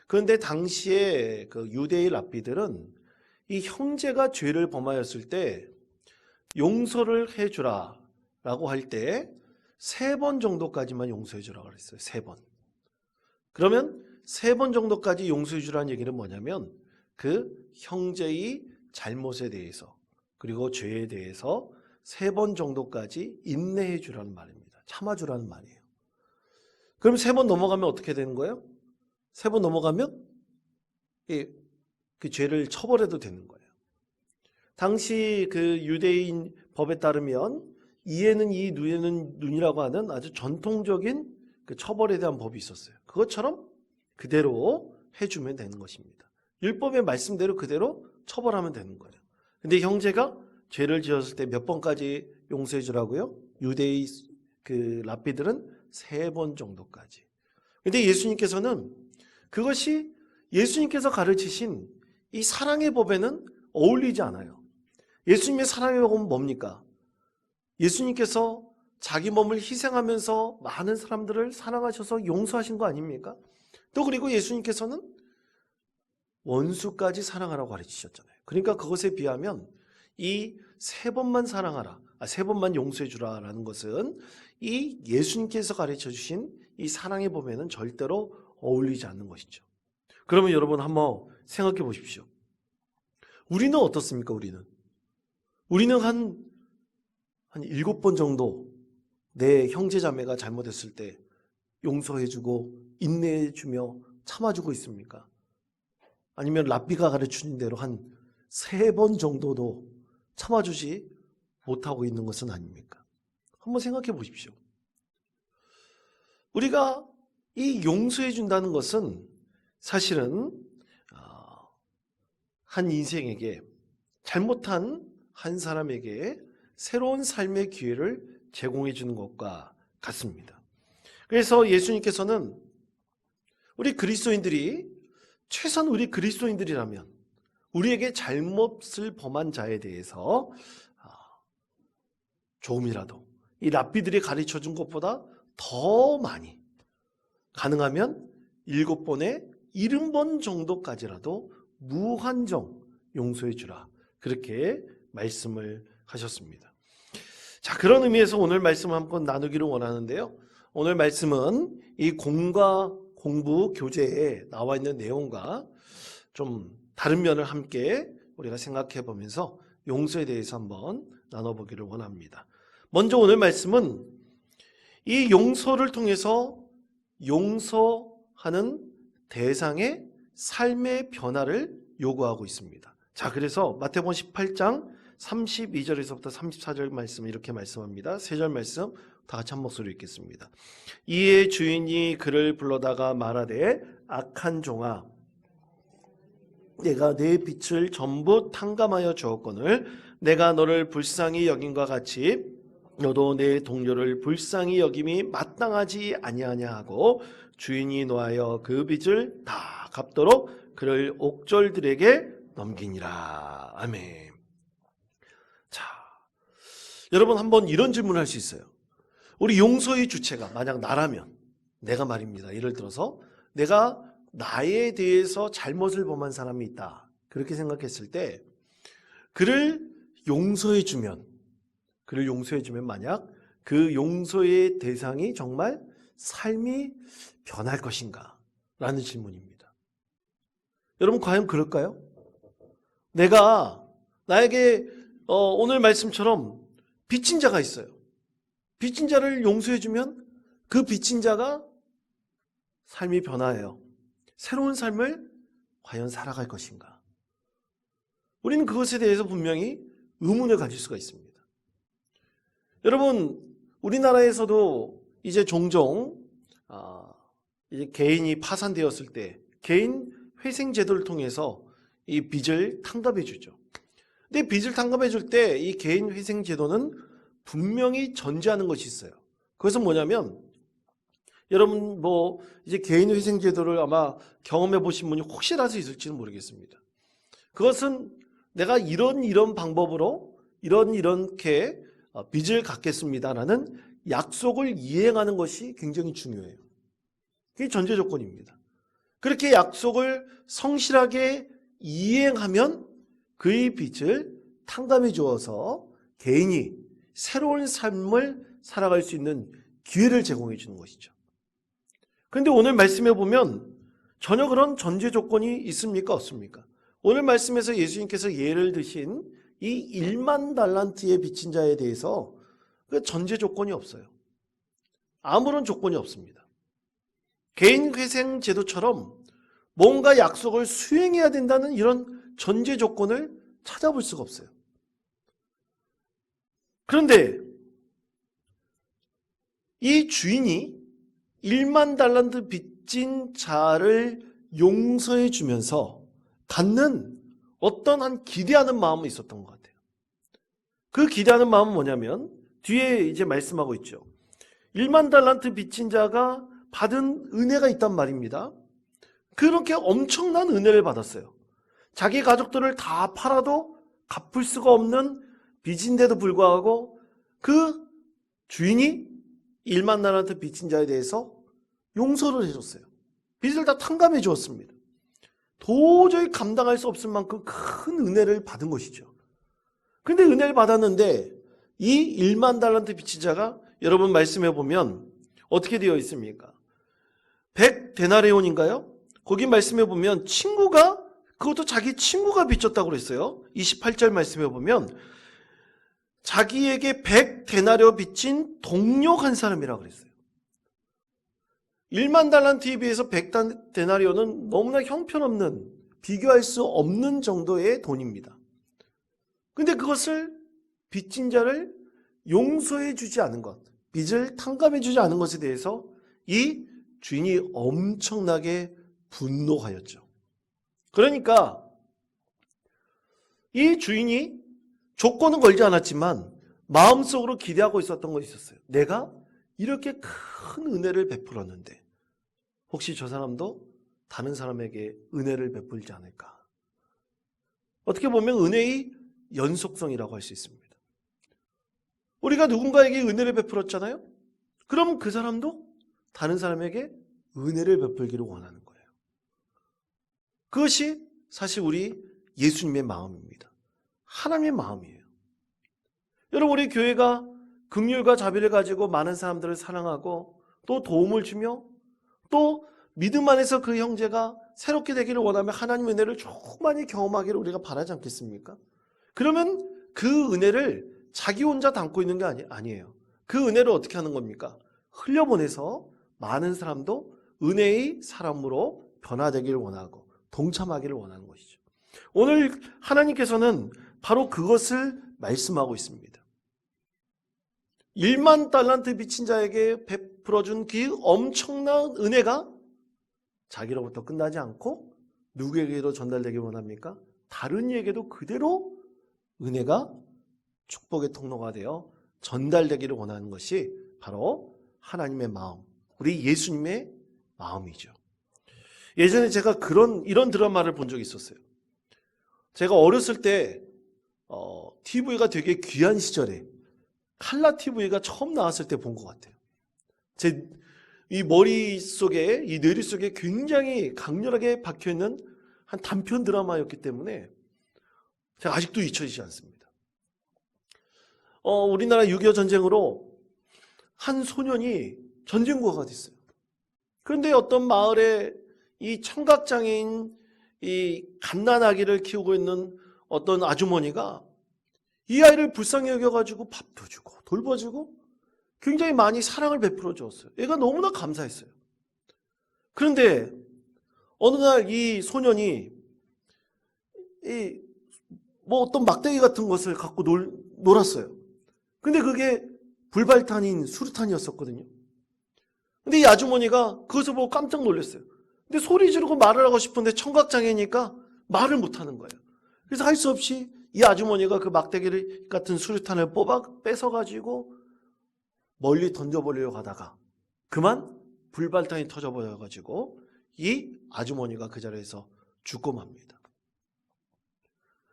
그런데 당시에 그 유대의 랍비들은 이 형제가 죄를 범하였을 때 용서를 해주라 라고 할 때 3번 정도까지만 용서해 주라고 그랬어요. 3번. 그러면 3번 정도까지 용서해 주라는 얘기는 뭐냐면 그 형제의 잘못에 대해서 그리고 죄에 대해서 3번 정도까지 인내해 주라는 말입니다. 참아주라는 말이에요. 그럼 3번 넘어가면 어떻게 되는 거예요? 3번 넘어가면 그 죄를 처벌해도 되는 거예요. 당시 그 유대인 법에 따르면 이에는 이, 누에는 눈이라고 하는 아주 전통적인 그 처벌에 대한 법이 있었어요. 그것처럼 그대로 해주면 되는 것입니다. 율법의 말씀대로 그대로 처벌하면 되는 거예요. 근데 형제가 죄를 지었을 때 몇 번까지 용서해 주라고요? 유대의 그 랍비들은 3번 정도까지. 근데 예수님께서는 그것이 예수님께서 가르치신 이 사랑의 법에는 어울리지 않아요. 예수님의 사랑의 법은 뭡니까? 예수님께서 자기 몸을 희생하면서 많은 사람들을 사랑하셔서 용서하신 거 아닙니까? 또 그리고 예수님께서는 원수까지 사랑하라고 가르치셨잖아요. 그러니까 그것에 비하면 이 3번만 사랑하라, 3번만 용서해 주라라는 것은 이 예수님께서 가르쳐 주신 이 사랑의 법에는 절대로 어울리지 않는 것이죠. 그러면 여러분 한번 생각해 보십시오. 우리는 어떻습니까? 우리는 한 7번 정도 내 형제 자매가 잘못했을 때 용서해주고 인내해주며 참아주고 있습니까? 아니면 랍비가 가르치는 대로 한 3번 정도도 참아주지 못하고 있는 것은 아닙니까? 한번 생각해 보십시오. 우리가 이 용서해 준다는 것은 사실은 한 인생에게 잘못한 한 사람에게 새로운 삶의 기회를 제공해 주는 것과 같습니다. 그래서 예수님께서는 우리 그리스도인들이 최소한 우리 그리스도인들이라면 우리에게 잘못을 범한 자에 대해서 조금이라도 이 랍비들이 가르쳐 준 것보다 더 많이 가능하면 7번에 70번 정도까지라도 무한정 용서해 주라 그렇게 말씀을 하셨습니다. 자, 그런 의미에서 오늘 말씀을 한번 나누기를 원하는데요. 오늘 말씀은 이 공과 공부 교재에 나와 있는 내용과 좀 다른 면을 함께 우리가 생각해 보면서 용서에 대해서 한번 나눠보기를 원합니다. 먼저 오늘 말씀은 이 용서를 통해서 용서하는 대상의 삶의 변화를 요구하고 있습니다. 자, 그래서 마태복음 18장 32절에서부터 34절 말씀 이렇게 말씀합니다. 3절 말씀 다 같이 한 목소리로 읽겠습니다. 이에 주인이 그를 불러다가 말하되 악한 종아 내가 내 빚을 전부 탕감하여 주었거늘 내가 너를 불쌍히 여김과 같이 너도 내 동료를 불쌍히 여김이 마땅하지 아니하냐 하고 주인이 노하여 그 빚을 다 갚도록 그를 옥졸들에게 넘기니라. 아멘. 자, 여러분 한번 이런 질문을 할 수 있어요. 우리 용서의 주체가 만약 나라면 내가 말입니다. 예를 들어서 내가 나에 대해서 잘못을 범한 사람이 있다. 그렇게 생각했을 때 그를 용서해 주면 만약 그 용서의 대상이 정말 삶이 변할 것인가? 라는 질문입니다. 여러분 과연 그럴까요? 나에게 오늘 말씀처럼 빚진 자가 있어요. 빚진 자를 용서해 주면 그 빚진 자가 삶이 변화해요. 새로운 삶을 과연 살아갈 것인가? 우리는 그것에 대해서 분명히 의문을 가질 수가 있습니다. 여러분, 우리나라에서도 이제 종종 이제 개인이 파산되었을 때 개인 회생 제도를 통해서 이 빚을 탕감해 주죠. 근데 빚을 탕감해 줄 때 이 개인 회생 제도는 분명히 전제하는 것이 있어요. 그것은 뭐냐면 여러분 이제 개인 회생 제도를 아마 경험해 보신 분이 혹시라도 있을지는 모르겠습니다. 그것은 내가 이런 방법으로 이렇게 빚을 갚겠습니다라는 약속을 이행하는 것이 굉장히 중요해요. 그게 전제 조건입니다. 그렇게 약속을 성실하게 이행하면 그의 빚을 탕감해 주어서 개인이 새로운 삶을 살아갈 수 있는 기회를 제공해 주는 것이죠. 그런데 오늘 말씀해 보면 전혀 그런 전제 조건이 있습니까? 없습니까? 오늘 말씀에서 예수님께서 예를 드신 이 1만 달란트의 빚진 자에 대해서 그 전제 조건이 없어요. 아무런 조건이 없습니다. 개인회생 제도처럼 뭔가 약속을 수행해야 된다는 이런 전제 조건을 찾아볼 수가 없어요. 그런데 이 주인이 1만 달란트 빚진 자를 용서해 주면서 갖는 어떤 한 기대하는 마음이 있었던 것 같아요. 그 기대하는 마음은 뭐냐면 뒤에 이제 말씀하고 있죠. 1만 달란트 빚진 자가 받은 은혜가 있단 말입니다. 그렇게 엄청난 은혜를 받았어요. 자기 가족들을 다 팔아도 갚을 수가 없는 빚인데도 불구하고 그 주인이 1만 달란트 빚진 자에 대해서 용서를 해줬어요. 빚을 다 탕감해 주었습니다. 도저히 감당할 수 없을 만큼 큰 은혜를 받은 것이죠. 그런데 은혜를 받았는데 이 1만 달란트 빚진 자가 여러분 말씀해 보면 어떻게 되어 있습니까? 100데나리온인가요? 거기 말씀해 보면 친구가 그것도 자기 친구가 빚졌다고 그랬어요. 28절 말씀해 보면 자기에게 100데나리온 빚진 동료 한 사람이라고 그랬어요. 1만 달란트에 비해서 100데나리온은 너무나 형편없는 비교할 수 없는 정도의 돈입니다. 근데 그것을 빚진 자를 용서해 주지 않은 것, 빚을 탕감해 주지 않은 것에 대해서 이 주인이 엄청나게 분노하였죠. 그러니까 이 주인이 조건은 걸지 않았지만 마음속으로 기대하고 있었던 것이 있었어요. 내가 이렇게 큰 은혜를 베풀었는데 혹시 저 사람도 다른 사람에게 은혜를 베풀지 않을까? 어떻게 보면 은혜의 연속성이라고 할 수 있습니다. 우리가 누군가에게 은혜를 베풀었잖아요? 그럼 그 사람도 다른 사람에게 은혜를 베풀기를 원하는 거예요. 그것이 사실 우리 예수님의 마음입니다. 하나님의 마음이에요. 여러분, 우리 교회가 긍휼과 자비를 가지고 많은 사람들을 사랑하고 또 도움을 주며 또 믿음 안에서 그 형제가 새롭게 되기를 원하며 하나님의 은혜를 충만히 경험하기를 우리가 바라지 않겠습니까? 그러면 그 은혜를 자기 혼자 담고 있는 게 아니에요. 그 은혜를 어떻게 하는 겁니까? 흘려보내서 많은 사람도 은혜의 사람으로 변화되기를 원하고 동참하기를 원하는 것이죠. 오늘 하나님께서는 바로 그것을 말씀하고 있습니다. 1만 달란트 빚진 자에게 베풀어준 그 엄청난 은혜가 자기로부터 끝나지 않고 누구에게도 전달되길 원합니까? 다른 이에게도 그대로 은혜가 축복의 통로가 되어 전달되기를 원하는 것이 바로 하나님의 마음, 우리 예수님의 마음이죠. 예전에 제가 이런 드라마를 본 적이 있었어요. 제가 어렸을 때 TV가 되게 귀한 시절에 칼라 TV가 처음 나왔을 때 본 것 같아요. 제 이 머릿속에, 이 뇌리 속에 굉장히 강렬하게 박혀있는 한 단편 드라마였기 때문에 제가 아직도 잊혀지지 않습니다. 우리나라 6.25 전쟁으로 한 소년이 전쟁고가 됐어요. 그런데 어떤 마을에 이 청각장애인 이 갓난아기를 키우고 있는 어떤 아주머니가 이 아이를 불쌍히 여겨가지고 밥도 주고 돌봐주고 굉장히 많이 사랑을 베풀어 주었어요. 애가 너무나 감사했어요. 그런데 어느 날 이 소년이 어떤 막대기 같은 것을 갖고 놀았어요. 근데 그게 불발탄인 수류탄이었었거든요. 근데 이 아주머니가 그것을 보고 깜짝 놀랐어요. 근데 소리 지르고 말을 하고 싶은데 청각장애니까 말을 못하는 거예요. 그래서 할 수 없이 이 아주머니가 그 막대기 같은 수류탄을 뺏어가지고 멀리 던져버리려고 하다가 그만 불발탄이 터져버려가지고 이 아주머니가 그 자리에서 죽고 맙니다.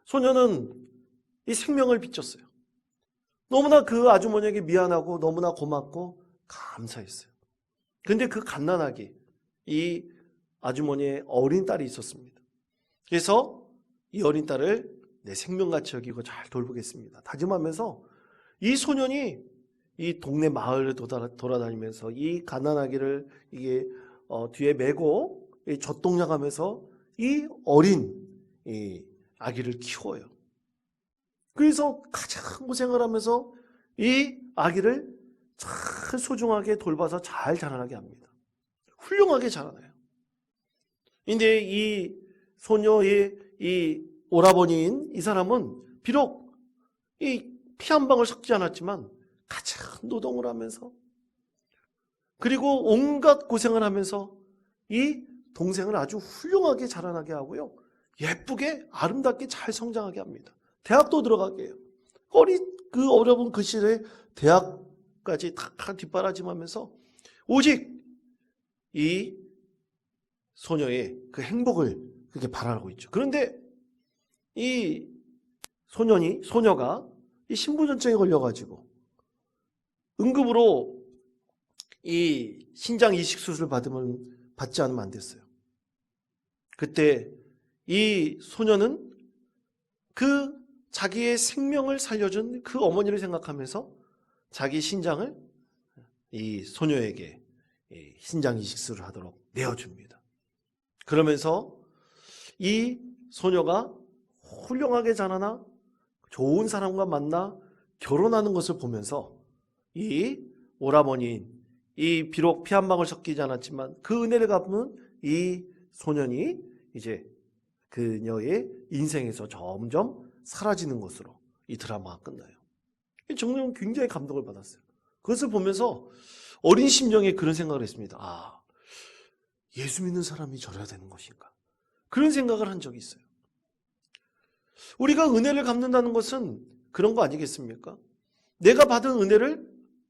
소녀는 이 생명을 빚졌어요. 너무나 그 아주머니에게 미안하고 너무나 고맙고 감사했어요. 근데 그 갓난아기, 이 아주머니의 어린 딸이 있었습니다. 그래서 이 어린 딸을 내 생명같이 여기고 잘 돌보겠습니다 다짐하면서 이 소년이 이 동네 마을을 돌아다니면서 이 가난아기를 이게 뒤에 메고 젖동냥하면서 이 어린 이 아기를 키워요. 그래서 가장 고생을 하면서 이 아기를 잘 소중하게 돌봐서 잘 자라나게 합니다. 훌륭하게 자라나요. 근데 이 소녀의 이 오라버니인 이 사람은 비록 이 피 한 방울 섞지 않았지만 가장 노동을 하면서 그리고 온갖 고생을 하면서 이 동생을 아주 훌륭하게 자라나게 하고요. 예쁘게 아름답게 잘 성장하게 합니다. 대학도 들어가게 해요. 그 어려운 그 시대에 대학까지 다 뒷바라짐하면서 오직 이 소녀의 그 행복을 그렇게 바라고 있죠. 그런데 이 소녀가 이 신부전증에 걸려가지고 응급으로 이 신장 이식 수술을 받지 않으면 안 됐어요. 그때 이 소녀는 그 자기의 생명을 살려준 그 어머니를 생각하면서 자기 신장을 이 소녀에게 신장 이식 수술을 하도록 내어줍니다. 그러면서 이 소녀가 훌륭하게 자라나 좋은 사람과 만나 결혼하는 것을 보면서 이 오라버니인 이 비록 피 한 방울 섞이지 않았지만 그 은혜를 갚은 이 소년이 이제 그녀의 인생에서 점점 사라지는 것으로 이 드라마가 끝나요. 정말 굉장히 감동을 받았어요. 그것을 보면서 어린 심정에 그런 생각을 했습니다. 아, 예수 믿는 사람이 저래야 되는 것인가? 그런 생각을 한 적이 있어요. 우리가 은혜를 갚는다는 것은 그런 거 아니겠습니까? 내가 받은 은혜를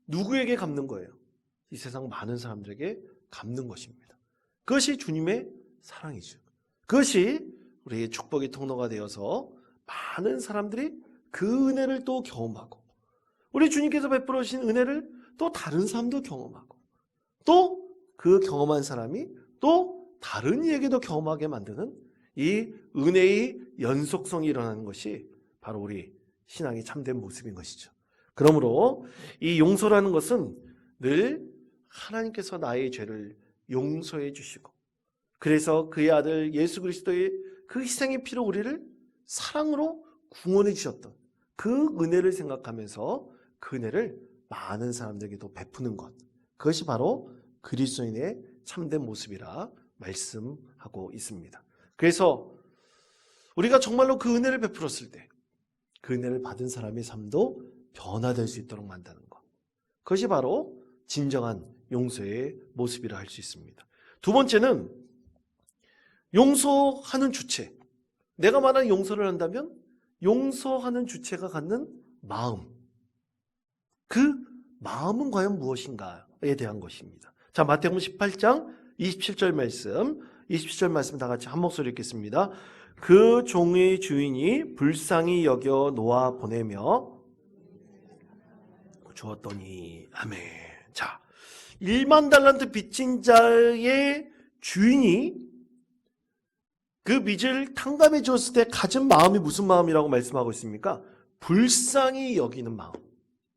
누구에게 갚는 거예요? 이 세상 많은 사람들에게 갚는 것입니다. 그것이 주님의 사랑이죠. 그것이 우리의 축복의 통로가 되어서 많은 사람들이 그 은혜를 또 경험하고 우리 주님께서 베풀어 주신 은혜를 또 다른 사람도 경험하고 또 그 경험한 사람이 또 다른 이에게도 경험하게 만드는 이 은혜의 연속성이 일어나는 것이 바로 우리 신앙의 참된 모습인 것이죠. 그러므로 이 용서라는 것은 늘 하나님께서 나의 죄를 용서해 주시고 그래서 그의 아들 예수 그리스도의 그 희생의 피로 우리를 사랑으로 구원해 주셨던 그 은혜를 생각하면서 그 은혜를 많은 사람들에게도 베푸는 것, 그것이 바로 그리스도인의 참된 모습이라 말씀하고 있습니다. 그래서 우리가 정말로 그 은혜를 베풀었을 때 그 은혜를 받은 사람의 삶도 변화될 수 있도록 만드는 것, 그것이 바로 진정한 용서의 모습이라 할 수 있습니다. 두 번째는 용서하는 주체. 내가 말한 용서를 한다면 용서하는 주체가 갖는 마음, 그 마음은 과연 무엇인가에 대한 것입니다. 자, 마태복음 18장 27절 말씀 다 같이 한 목소리 읽겠습니다. 그 종의 주인이 불쌍히 여겨 놓아 보내며 주었더니 아멘. 자, 1만 달란트 빚진 자의 주인이 그 빚을 탕감해 주었을 때 가진 마음이 무슨 마음이라고 말씀하고 있습니까? 불쌍히 여기는 마음,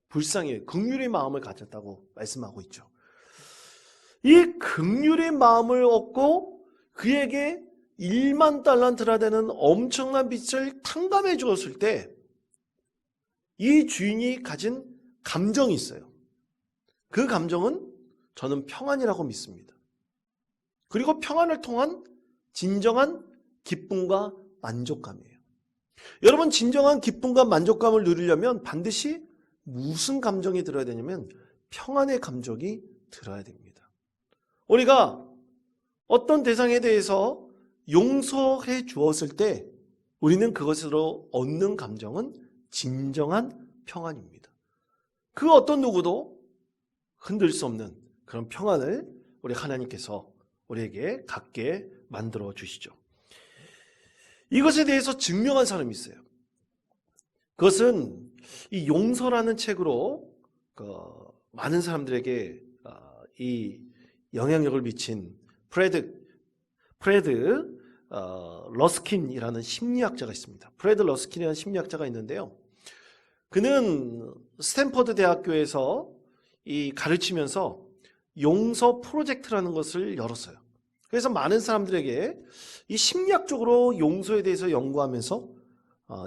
불쌍히 긍휼의 마음을 가졌다고 말씀하고 있죠. 이 긍휼의 마음을 얻고 그에게 1만 달란트나 되는 엄청난 빚을 탕감해 주었을 때 이 주인이 가진 감정이 있어요. 그 감정은 저는 평안이라고 믿습니다. 그리고 평안을 통한 진정한 기쁨과 만족감이에요. 여러분, 진정한 기쁨과 만족감을 누리려면 반드시 무슨 감정이 들어야 되냐면 평안의 감정이 들어야 됩니다. 우리가 어떤 대상에 대해서 용서해 주었을 때 우리는 그것으로 얻는 감정은 진정한 평안입니다. 그 어떤 누구도 흔들 수 없는 그런 평안을 우리 하나님께서 우리에게 갖게 만들어 주시죠. 이것에 대해서 증명한 사람이 있어요. 그것은 이 용서라는 책으로 많은 사람들에게 이 영향력을 미친 프레드 러스킨이라는 심리학자가 있습니다. 프레드 러스킨이라는 심리학자가 있는데요. 그는 스탠퍼드 대학교에서 가르치면서 용서 프로젝트라는 것을 열었어요. 그래서 많은 사람들에게 이 심리학적으로 용서에 대해서 연구하면서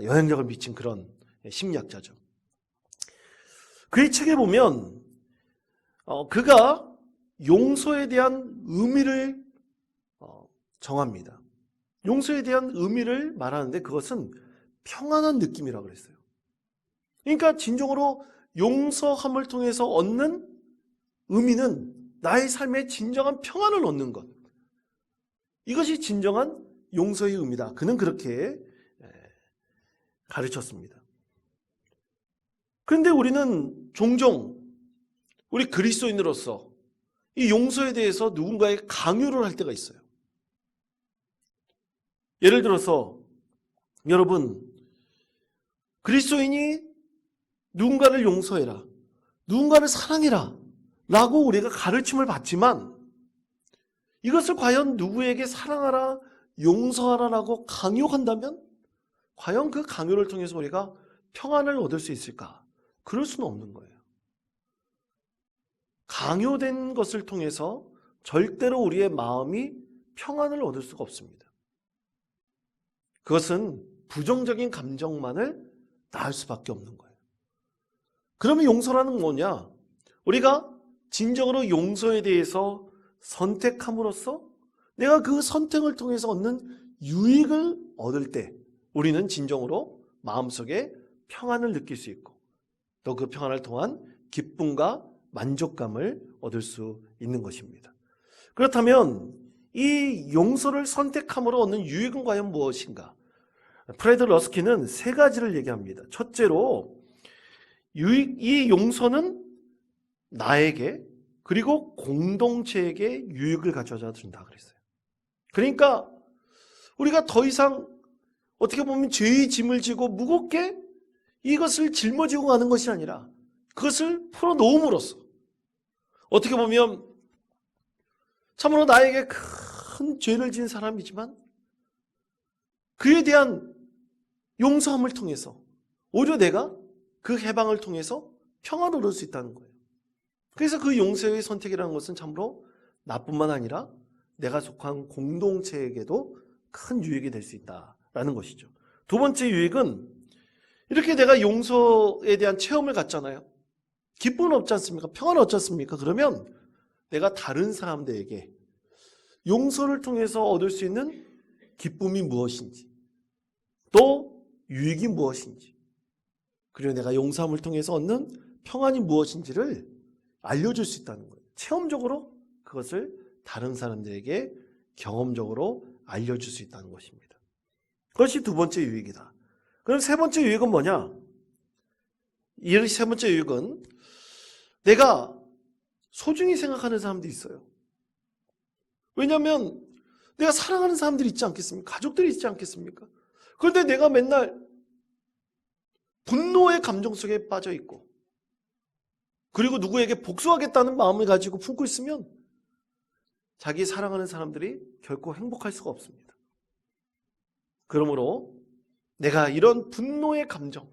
영향력을 미친 그런 심리학자죠. 그의 책에 보면 그가 용서에 대한 의미를 정합니다. 용서에 대한 의미를 말하는데 그것은 평안한 느낌이라고 그랬어요. 그러니까 진정으로 용서함을 통해서 얻는 의미는 나의 삶에 진정한 평안을 얻는 것. 이것이 진정한 용서의 의미다. 그는 그렇게 가르쳤습니다. 그런데 우리는 종종 우리 그리스도인으로서 이 용서에 대해서 누군가에 강요를 할 때가 있어요. 예를 들어서 여러분, 그리스도인이 누군가를 용서해라, 누군가를 사랑해라 라고 우리가 가르침을 받지만 이것을 과연 누구에게 사랑하라, 용서하라 라고 강요한다면 과연 그 강요를 통해서 우리가 평안을 얻을 수 있을까? 그럴 수는 없는 거예요. 강요된 것을 통해서 절대로 우리의 마음이 평안을 얻을 수가 없습니다. 그것은 부정적인 감정만을 낳을 수밖에 없는 거예요. 그러면 용서라는 뭐냐? 우리가 진정으로 용서에 대해서 선택함으로써 내가 그 선택을 통해서 얻는 유익을 얻을 때 우리는 진정으로 마음속에 평안을 느낄 수 있고 또 그 평안을 통한 기쁨과 만족감을 얻을 수 있는 것입니다. 그렇다면 이 용서를 선택함으로 얻는 유익은 과연 무엇인가? 프레드 러스킨은 세 가지를 얘기합니다. 첫째로 이 용서는 나에게 그리고 공동체에게 유익을 가져다 준다 그랬어요. 그러니까 우리가 더 이상 어떻게 보면 죄의 짐을 지고 무겁게 이것을 짊어지고 가는 것이 아니라 그것을 풀어놓음으로써 어떻게 보면 참으로 나에게 큰 죄를 지은 사람이지만 그에 대한 용서함을 통해서 오히려 내가 그 해방을 통해서 평안을 얻을 수 있다는 거예요. 그래서 그 용서의 선택이라는 것은 참으로 나뿐만 아니라 내가 속한 공동체에게도 큰 유익이 될 수 있다라는 것이죠. 두 번째 유익은 이렇게 내가 용서에 대한 체험을 갖잖아요. 기쁨은 없지 않습니까? 평안은 없지 않습니까? 그러면 내가 다른 사람들에게 용서를 통해서 얻을 수 있는 기쁨이 무엇인지 또 유익이 무엇인지 그리고 내가 용서함을 통해서 얻는 평안이 무엇인지를 알려줄 수 있다는 거예요. 체험적으로 그것을 다른 사람들에게 경험적으로 알려줄 수 있다는 것입니다. 그것이 두 번째 유익이다. 그럼 세 번째 유익은 뭐냐? 이 세 번째 유익은 내가 소중히 생각하는 사람도 있어요. 왜냐하면 내가 사랑하는 사람들이 있지 않겠습니까? 가족들이 있지 않겠습니까? 그런데 내가 맨날 분노의 감정 속에 빠져 있고 그리고 누구에게 복수하겠다는 마음을 가지고 품고 있으면 자기 사랑하는 사람들이 결코 행복할 수가 없습니다. 그러므로 내가 이런 분노의 감정,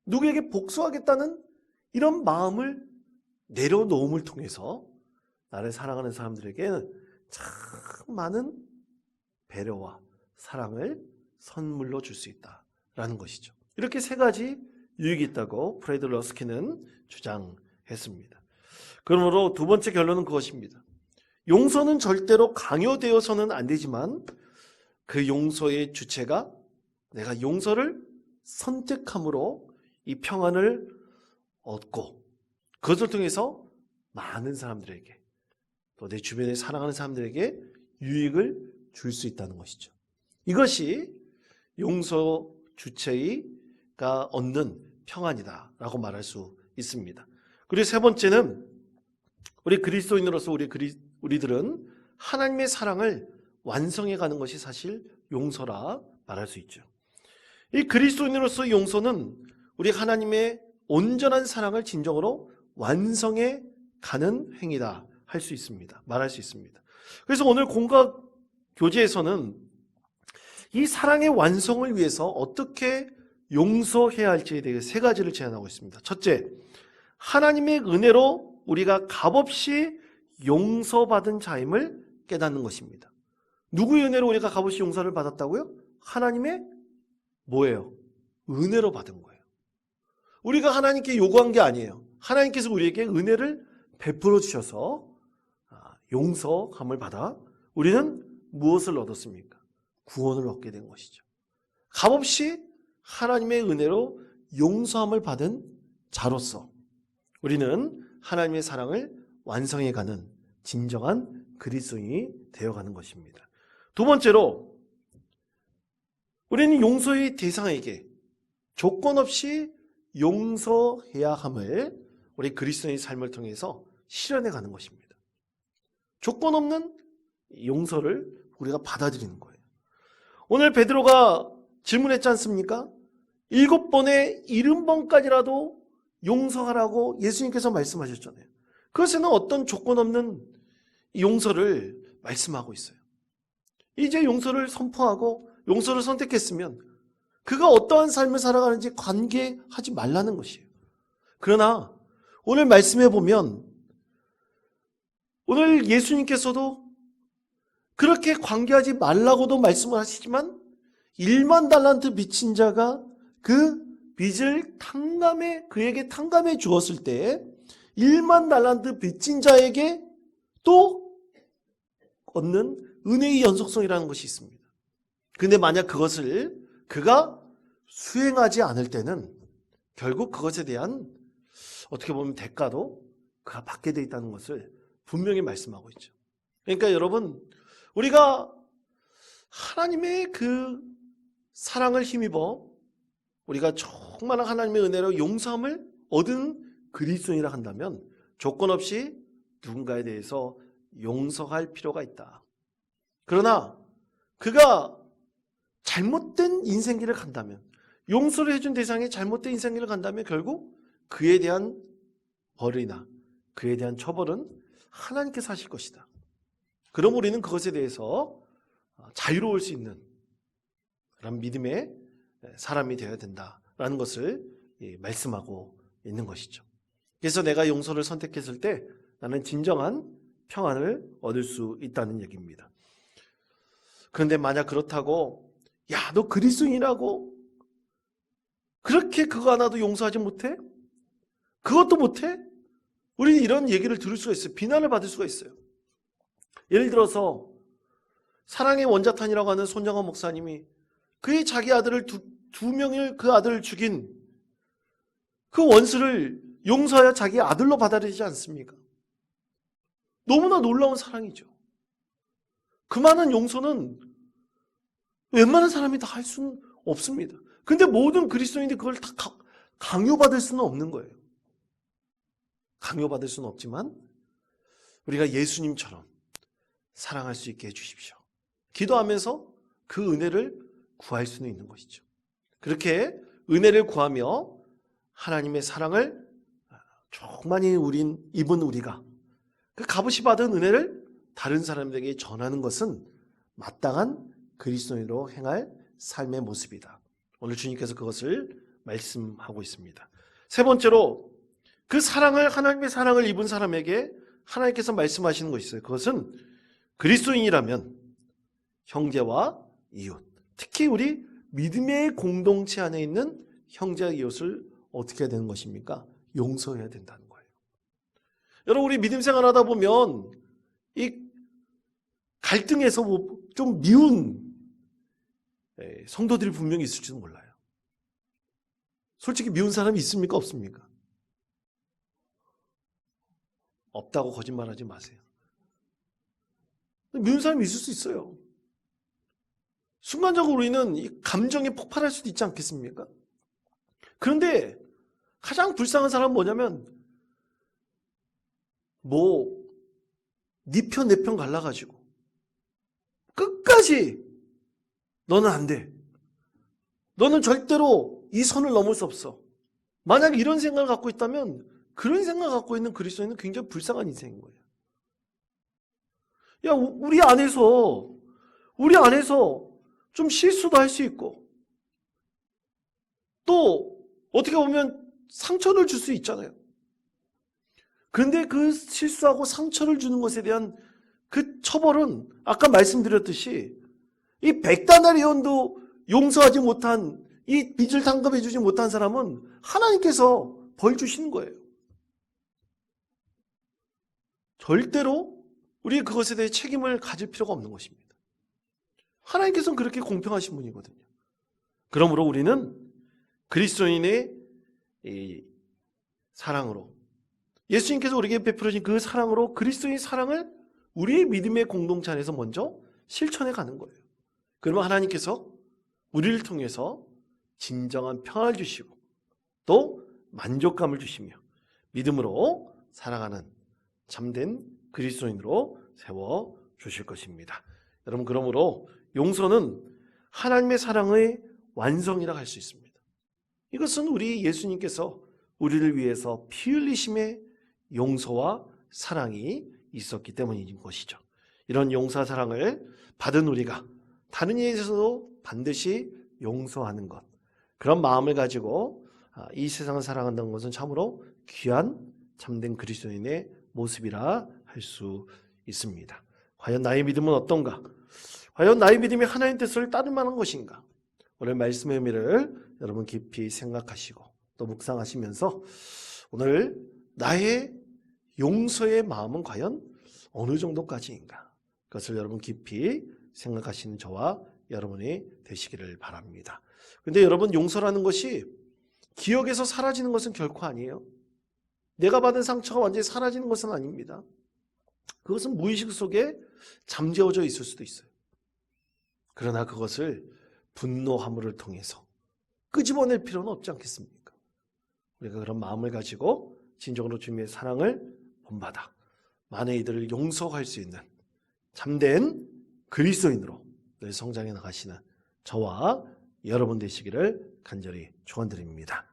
누구에게 복수하겠다는 이런 마음을 내려놓음을 통해서 나를 사랑하는 사람들에게 참 많은 배려와 사랑을 선물로 줄 수 있다라는 것이죠. 이렇게 세 가지 유익이 있다고 프레드 러스킨은 주장했습니다. 그러므로 두 번째 결론은 그것입니다. 용서는 절대로 강요되어서는 안 되지만 그 용서의 주체가 내가 용서를 선택함으로 이 평안을 얻고 그것을 통해서 많은 사람들에게 또 내 주변에 사랑하는 사람들에게 유익을 줄 수 있다는 것이죠. 이것이 용서 주체가 얻는 평안이다라고 말할 수 있습니다. 그리고 세 번째는 우리 그리스도인으로서 우리들은 하나님의 사랑을 완성해 가는 것이 사실 용서라 말할 수 있죠. 이 그리스도인으로서 용서는 우리 하나님의 온전한 사랑을 진정으로 완성해 가는 행위다 할 수 있습니다. 말할 수 있습니다. 그래서 오늘 교재에서는 이 사랑의 완성을 위해서 어떻게 용서해야 할지에 대해 세 가지를 제안하고 있습니다. 첫째, 하나님의 은혜로 우리가 값없이 용서받은 자임을 깨닫는 것입니다. 누구의 은혜로 우리가 값없이 용서를 받았다고요? 하나님의 뭐예요? 은혜로 받은 거예요. 우리가 하나님께 요구한 게 아니에요. 하나님께서 우리에게 은혜를 베풀어 주셔서 용서함을 받아 우리는 무엇을 얻었습니까? 구원을 얻게 된 것이죠. 값없이 하나님의 은혜로 용서함을 받은 자로서 우리는 하나님의 사랑을 완성해가는 진정한 그리스도인이 되어가는 것입니다. 두 번째로 우리는 용서의 대상에게 조건 없이 용서해야 함을 우리 그리스도인의 삶을 통해서 실현해 가는 것입니다. 조건 없는 용서를 우리가 받아들이는 거예요. 오늘 베드로가 질문했지 않습니까? 7번에 70번까지라도 용서하라고 예수님께서 말씀하셨잖아요. 그것에는 어떤 조건 없는 용서를 말씀하고 있어요. 이제 용서를 선포하고 용서를 선택했으면 그가 어떠한 삶을 살아가는지 관계하지 말라는 것이에요. 그러나 오늘 말씀해 보면 오늘 예수님께서도 그렇게 관계하지 말라고도 말씀을 하시지만 1만 달란트 빚진 자가 그 빚을 그에게 탕감해 주었을 때 1만 달란트 빚진 자에게 또 얻는 은혜의 연속성이라는 것이 있습니다. 근데 만약 그것을 그가 수행하지 않을 때는 결국 그것에 대한 어떻게 보면 대가도 그가 받게 돼 있다는 것을 분명히 말씀하고 있죠. 그러니까 여러분, 우리가 하나님의 그 사랑을 힘입어 우리가 정말 하나님의 은혜로 용서함을 얻은 그리스도인이라 한다면 조건 없이 누군가에 대해서 용서할 필요가 있다. 그러나 그가 잘못된 인생길을 간다면, 용서를 해준 대상이 잘못된 인생길을 간다면 결국 그에 대한 벌이나 그에 대한 처벌은 하나님께서 하실 것이다. 그럼 우리는 그것에 대해서 자유로울 수 있는 그런 믿음의 사람이 되어야 된다라는 것을 말씀하고 있는 것이죠. 그래서 내가 용서를 선택했을 때 나는 진정한 평안을 얻을 수 있다는 얘기입니다. 그런데 만약 그렇다고 야, 너 그리스도인이라고 그렇게 그거 하나도 용서하지 못해? 그것도 못해? 우리는 이런 얘기를 들을 수가 있어요. 비난을 받을 수가 있어요. 예를 들어서 사랑의 원자탄이라고 하는 손정원 목사님이 그의 자기 아들을 두 명을 그 아들을 죽인 그 원수를 용서하여 자기 아들로 받아들이지 않습니까? 너무나 놀라운 사랑이죠. 그 많은 용서는 웬만한 사람이 다 할 수는 없습니다. 근데 모든 그리스도인들이 그걸 다 강요받을 수는 없는 거예요. 강요받을 수는 없지만 우리가 예수님처럼 사랑할 수 있게 해주십시오. 기도하면서 그 은혜를 구할 수는 있는 것이죠. 그렇게 은혜를 구하며 하나님의 사랑을 조그마니 입은 우리가 그 값없이 받은 은혜를 다른 사람들에게 전하는 것은 마땅한 그리스도인으로 행할 삶의 모습이다. 오늘 주님께서 그것을 말씀하고 있습니다. 세 번째로 그 사랑을 하나님의 사랑을 입은 사람에게 하나님께서 말씀하시는 것이 있어요. 그것은 그리스도인이라면 형제와 이웃, 특히 우리 믿음의 공동체 안에 있는 형제와 이웃을 어떻게 해야 되는 것입니까? 용서해야 된다는 거예요. 여러분, 우리 믿음 생활하다 보면 이 갈등에서 좀 미운 성도들이 분명히 있을지도 몰라요. 솔직히 미운 사람이 있습니까? 없습니까? 없다고 거짓말하지 마세요. 미운 사람이 있을 수 있어요. 순간적으로 우리는 이 감정이 폭발할 수도 있지 않겠습니까? 그런데 가장 불쌍한 사람은 뭐냐면 네 편 내 편 갈라가지고 끝까지 너는 안 돼. 너는 절대로 이 선을 넘을 수 없어. 만약 이런 생각을 갖고 있다면 그런 생각을 갖고 있는 그리스도인은 굉장히 불쌍한 인생인 거예요. 야, 우리 안에서 우리 안에서 좀 실수도 할 수 있고 또 어떻게 보면 상처를 줄 수 있잖아요. 그런데 그 실수하고 상처를 주는 것에 대한 그 처벌은 아까 말씀드렸듯이 이 백다나리온도 용서하지 못한, 이 빚을 탕감해 주지 못한 사람은 하나님께서 벌 주시는 거예요. 절대로 우리 그것에 대해 책임을 가질 필요가 없는 것입니다. 하나님께서는 그렇게 공평하신 분이거든요. 그러므로 우리는 그리스도인의 이 사랑으로, 예수님께서 우리에게 베풀어진 그 사랑으로 그리스도의 사랑을 우리의 믿음의 공동체 안에서 먼저 실천해 가는 거예요. 그러면 하나님께서 우리를 통해서 진정한 평안을 주시고 또 만족감을 주시며 믿음으로 살아가는 참된 그리스도인으로 세워주실 것입니다. 여러분, 그러므로 용서는 하나님의 사랑의 완성이라고 할 수 있습니다. 이것은 우리 예수님께서 우리를 위해서 피 흘리심의 용서와 사랑이 있었기 때문인 것이죠. 이런 용서와 사랑을 받은 우리가 다른 이에 있어서도 반드시 용서하는 것, 그런 마음을 가지고 이 세상을 살아간다는 것은 참으로 귀한 참된 그리스도인의 모습이라 할 수 있습니다. 과연 나의 믿음은 어떤가? 과연 나의 믿음이 하나님 뜻을 따를 만한 것인가? 오늘 말씀의 의미를 여러분 깊이 생각하시고 또 묵상하시면서 오늘 나의 용서의 마음은 과연 어느 정도까지인가? 그것을 여러분 깊이 생각하시는 저와 여러분이 되시기를 바랍니다. 그런데 여러분, 용서라는 것이 기억에서 사라지는 것은 결코 아니에요. 내가 받은 상처가 완전히 사라지는 것은 아닙니다. 그것은 무의식 속에 잠재워져 있을 수도 있어요. 그러나 그것을 분노함을 통해서 끄집어낼 필요는 없지 않겠습니까? 우리가 그런 마음을 가지고 진정으로 주님의 사랑을 본받아 많은 이들을 용서할 수 있는 참된 그리스도인으로 늘 성장해 나가시는 저와 여러분 되시기를 간절히 축원드립니다.